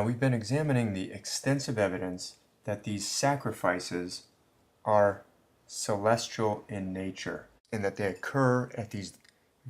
Now, we've been examining the extensive evidence that these sacrifices are celestial in nature and that they occur at these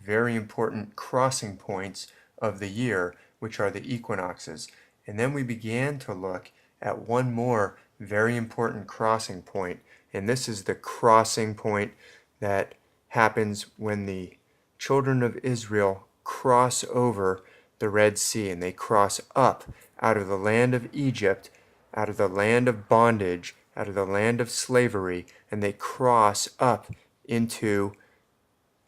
very important crossing points of the year, which are the equinoxes. And then we began to look at one more very important crossing point, and this is the crossing point that happens when the children of Israel cross over the Red Sea, and they cross up out of the land of Egypt, out of the land of bondage, out of the land of slavery, and they cross up into,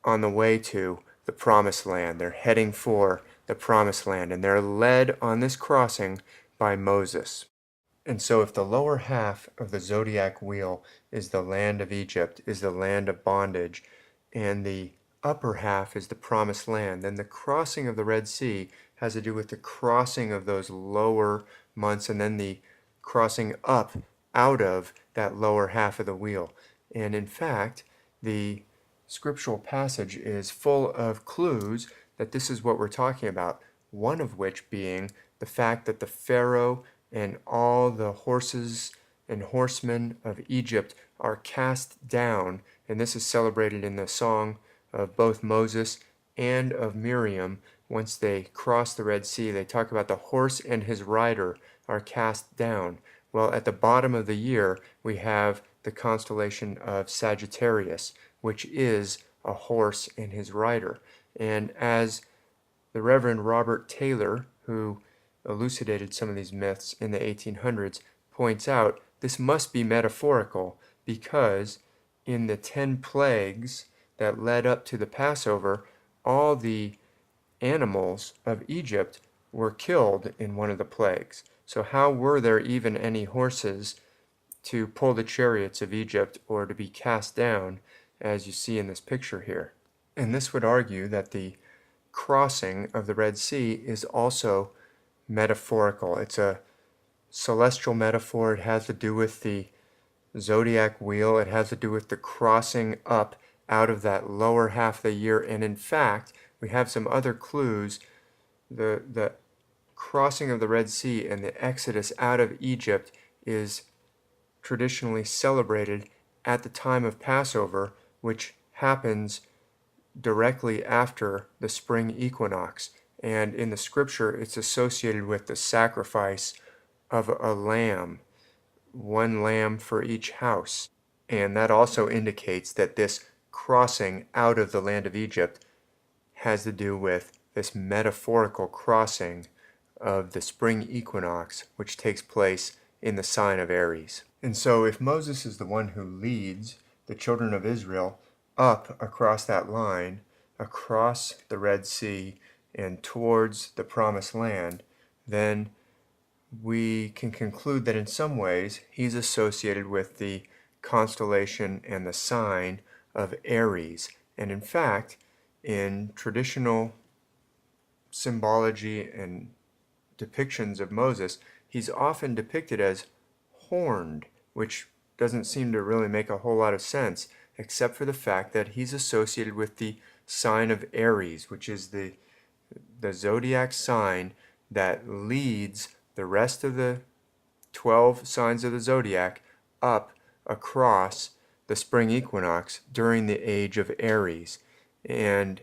on the way to the promised land. They're heading for the promised land, and they're led on this crossing by Moses. And so if the lower half of the zodiac wheel is the land of Egypt, is the land of bondage, and the upper half is the promised land, then the crossing of the Red Sea has to do with the crossing of those lower months and then the crossing up out of that lower half of the wheel. And in fact, the scriptural passage is full of clues that this is what we're talking about, one of which being the fact that the Pharaoh and all the horses and horsemen of Egypt are cast down, and this is celebrated in the song of both Moses and of Miriam. Once they cross the Red Sea, they talk about the horse and his rider are cast down. Well, at the bottom of the year, we have the constellation of Sagittarius, which is a horse and his rider. And as the Reverend Robert Taylor, who elucidated some of these myths in the 1800s, points out, this must be metaphorical because in the 10 plagues that led up to the Passover, all the animals of Egypt were killed in one of the plagues. So how were there even any horses to pull the chariots of Egypt or to be cast down, as you see in this picture here? And this would argue that the crossing of the Red Sea is also metaphorical. It's a celestial metaphor. It has to do with the zodiac wheel. It has to do with the crossing up out of that lower half of the year. And in fact, we have some other clues. The crossing of the Red Sea and the exodus out of Egypt is traditionally celebrated at the time of Passover, which happens directly after the spring equinox. And in the scripture, it's associated with the sacrifice of a lamb, one lamb for each house. And that also indicates that this crossing out of the land of Egypt has to do with this metaphorical crossing of the spring equinox, which takes place in the sign of Aries. And so if Moses is the one who leads the children of Israel up across that line, across the Red Sea, and towards the promised land, then we can conclude that in some ways he's associated with the constellation and the sign of Aries. And in fact, in traditional symbology and depictions of Moses, he's often depicted as horned, which doesn't seem to really make a whole lot of sense, except for the fact that he's associated with the sign of Aries, which is the zodiac sign that leads the rest of the 12 signs of the zodiac up across the spring equinox during the age of Aries. And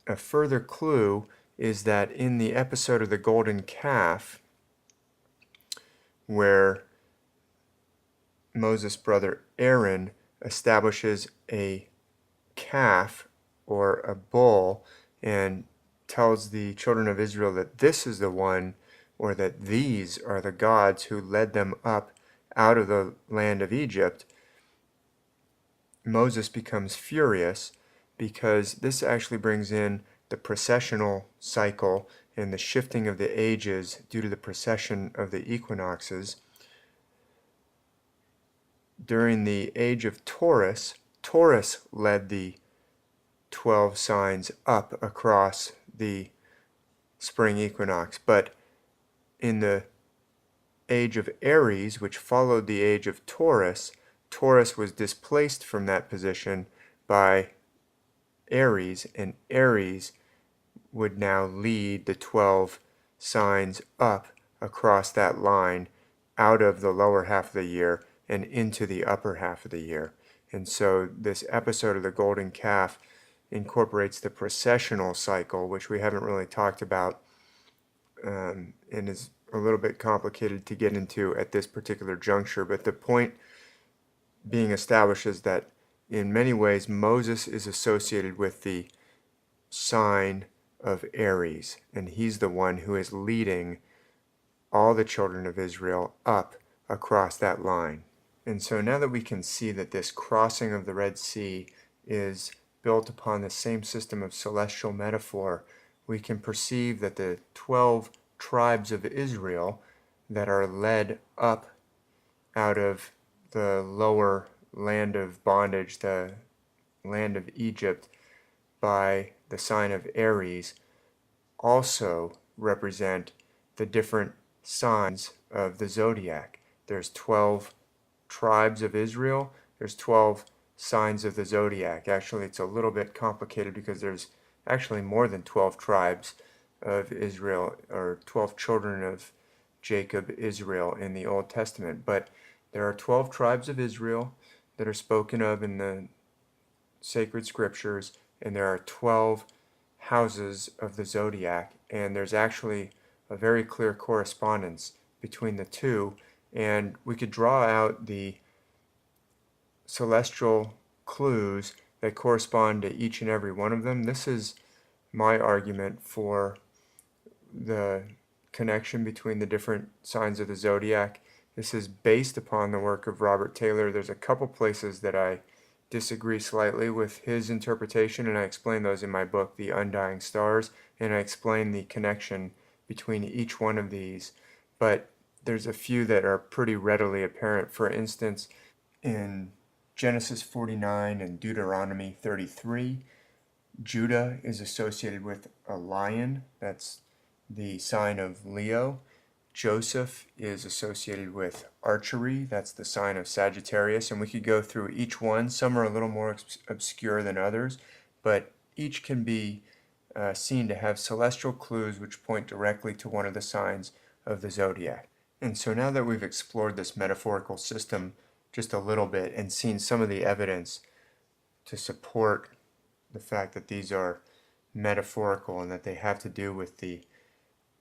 a further clue is that in the episode of the golden calf, where Moses' brother Aaron establishes a calf or a bull and tells the children of Israel that this is the one, or that these are the gods who led them up out of the land of Egypt, Moses becomes furious because this actually brings in the precessional cycle and the shifting of the ages due to the precession of the equinoxes. During the age of Taurus, Taurus led the 12 signs up across the spring equinox, but in the age of Aries, which followed the age of Taurus, Taurus was displaced from that position by Aries, and Aries would now lead the 12 signs up across that line out of the lower half of the year and into the upper half of the year. And so this episode of the golden calf incorporates the processional cycle, which we haven't really talked about, and is a little bit complicated to get into at this particular juncture. But the point being established is that in many ways Moses is associated with the sign of Aries, and he's the one who is leading all the children of Israel up across that line. And so now that we can see that this crossing of the Red Sea is built upon the same system of celestial metaphor, we can perceive that the 12 tribes of Israel that are led up out of the lower land of bondage, the land of Egypt, by the sign of Aries, also represent the different signs of the zodiac. There's 12 tribes of Israel, there's 12 signs of the zodiac. Actually, it's a little bit complicated because there's actually more than 12 tribes of Israel, or 12 children of Jacob, Israel, in the Old Testament. But there are 12 tribes of Israel that are spoken of in the sacred scriptures, and there are 12 houses of the zodiac, and there's actually a very clear correspondence between the two, and we could draw out the celestial clues that correspond to each and every one of them. This is my argument for the connection between the different signs of the zodiac. This is based upon the work of Robert Taylor. There's a couple places that I disagree slightly with his interpretation, and I explain those in my book, The Undying Stars, and I explain the connection between each one of these. But there's a few that are pretty readily apparent. For instance, in Genesis 49 and Deuteronomy 33, Judah is associated with a lion. That's the sign of Leo. Joseph is associated with archery. That's the sign of Sagittarius. And we could go through each one. Some are a little more obscure than others, but each can be seen to have celestial clues which point directly to one of the signs of the zodiac. And so now that we've explored this metaphorical system just a little bit and seen some of the evidence to support the fact that these are metaphorical and that they have to do with the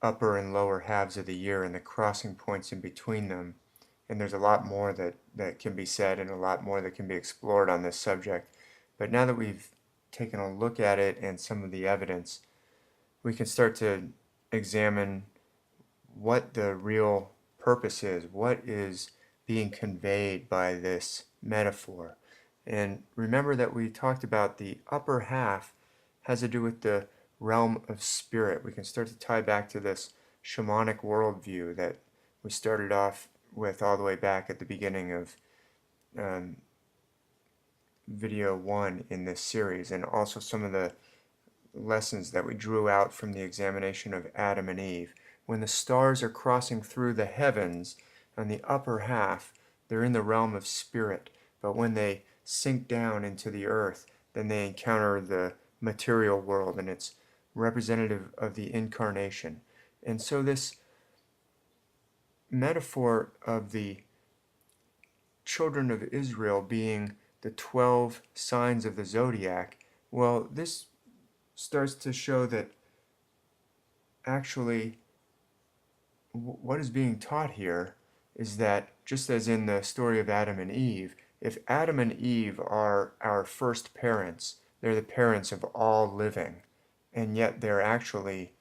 upper and lower halves of the year and the crossing points in between them. And there's a lot more that can be said and a lot more that can be explored on this subject. But now that we've taken a look at it and some of the evidence, we can start to examine what the real purpose is, what is being conveyed by this metaphor. And remember that we talked about the upper half has to do with the realm of spirit. We can start to tie back to this shamanic worldview that we started off with all the way back at the beginning of video 1 in this series, and also some of the lessons that we drew out from the examination of Adam and Eve. When the stars are crossing through the heavens on the upper half, they're in the realm of spirit, but when they sink down into the earth, then they encounter the material world, and it's representative of the incarnation. And so this metaphor of the children of Israel being the 12 signs of the zodiac, well, this starts to show that actually what is being taught here is that, just as in the story of Adam and Eve, if Adam and Eve are our first parents, they're the parents of all living, and yet they're actually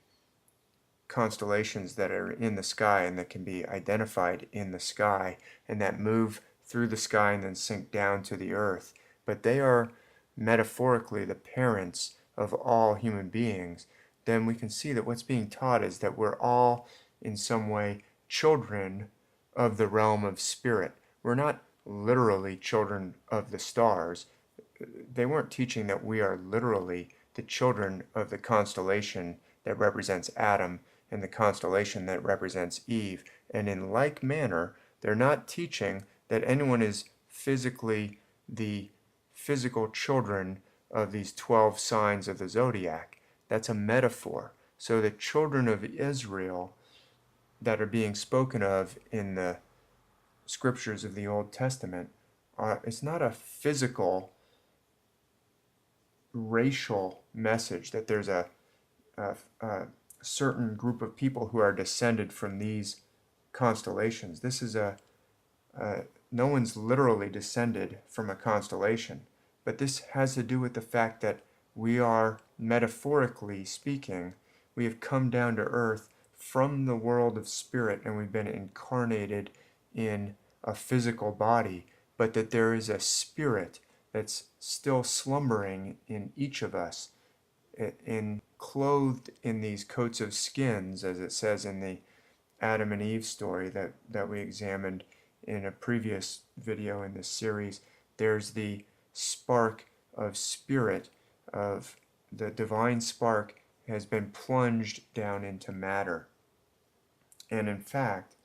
constellations that are in the sky and that can be identified in the sky and that move through the sky and then sink down to the earth. But they are metaphorically the parents of all human beings. Then we can see that what's being taught is that we're all in some way children of the realm of spirit. We're not literally children of the stars. They weren't teaching that we are literally the children of the constellation that represents Adam and the constellation that represents Eve. And in like manner, they're not teaching that anyone is physically the physical children of these 12 signs of the zodiac. That's a metaphor. So the children of Israel that are being spoken of in the scriptures of the Old Testament it's not a physical, racial message that there's a certain group of people who are descended from these constellations. This is no one's literally descended from a constellation, but this has to do with the fact that we are, metaphorically speaking, we have come down to earth from the world of spirit and we've been incarnated in a physical body, but that there is a spirit that's still slumbering in each of us, clothed in these coats of skins, as it says in the Adam and Eve story that we examined in a previous video in this series. There's the spark of spirit, of the divine spark has been plunged down into matter. And in fact,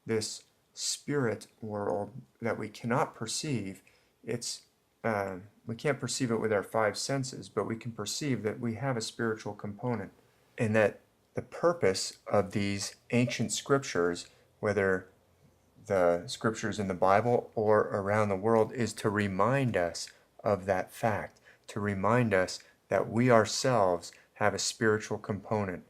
this spirit world that we cannot perceive, we can't perceive it with our five senses, but we can perceive that we have a spiritual component, and that the purpose of these ancient scriptures, whether the scriptures in the Bible or around the world, is to remind us of that fact, to remind us that we ourselves have a spiritual component,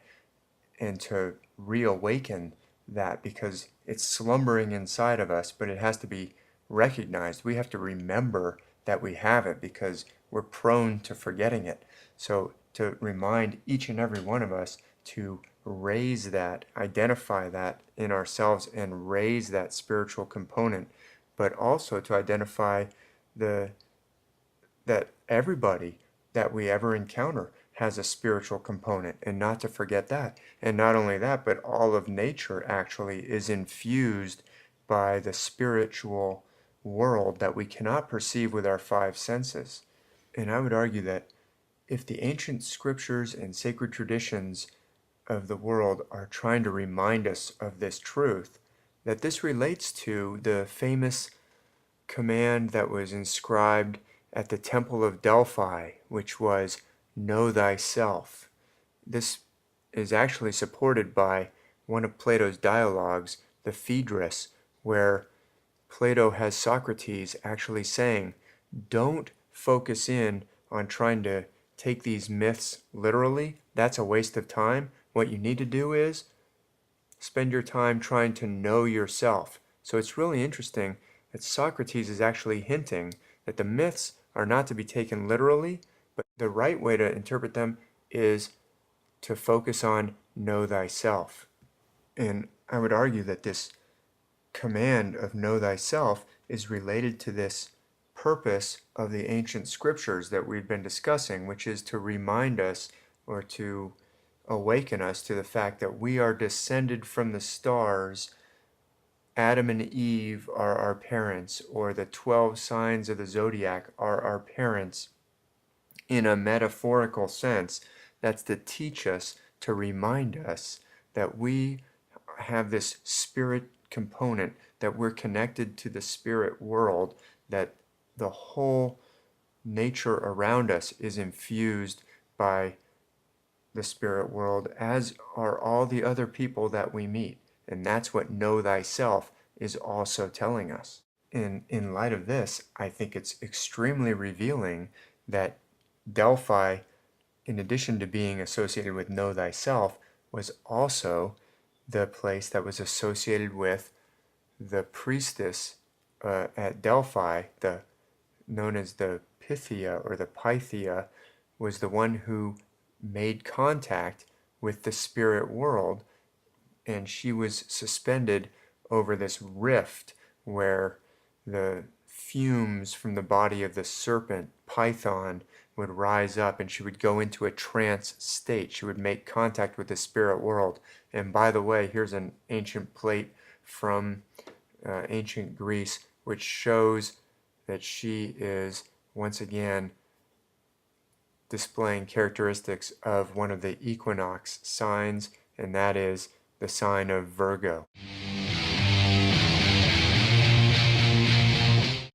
and to reawaken that, because it's slumbering inside of us, but it has to be recognized. We have to remember that we have it because we're prone to forgetting it. So to remind each and every one of us to raise that, identify that in ourselves and raise that spiritual component, but also to identify that everybody that we ever encounter has a spiritual component, and not to forget that. And not only that, but all of nature actually is infused by the spiritual world that we cannot perceive with our five senses. And I would argue that if the ancient scriptures and sacred traditions of the world are trying to remind us of this truth, that this relates to the famous command that was inscribed at the Temple of Delphi, which was, "Know thyself." This is actually supported by one of Plato's dialogues, the Phaedrus, where Plato has Socrates actually saying, don't focus in on trying to take these myths literally. That's a waste of time. What you need to do is spend your time trying to know yourself. So it's really interesting that Socrates is actually hinting that the myths are not to be taken literally, but the right way to interpret them is to focus on know thyself. And I would argue that this command of know thyself is related to this purpose of the ancient scriptures that we've been discussing, which is to remind us, or to awaken us to the fact that we are descended from the stars. Adam and Eve are our parents, or the 12 signs of the zodiac are our parents in a metaphorical sense. That's to teach us, to remind us that we have this spirit component, that we're connected to the spirit world, that the whole nature around us is infused by the spirit world, as are all the other people that we meet. And that's what know thyself is also telling us. And in light of this, I think it's extremely revealing that Delphi, in addition to being associated with know thyself, was also the place that was associated with the priestess at Delphi, known as the Pythia or the Pythia, was the one who made contact with the spirit world, and she was suspended over this rift where the fumes from the body of the serpent Python would rise up, and she would go into a trance state. She would make contact with the spirit world. And by the way, here's an ancient plate from ancient Greece, which shows that she is once again displaying characteristics of one of the equinox signs, and that is the sign of Virgo.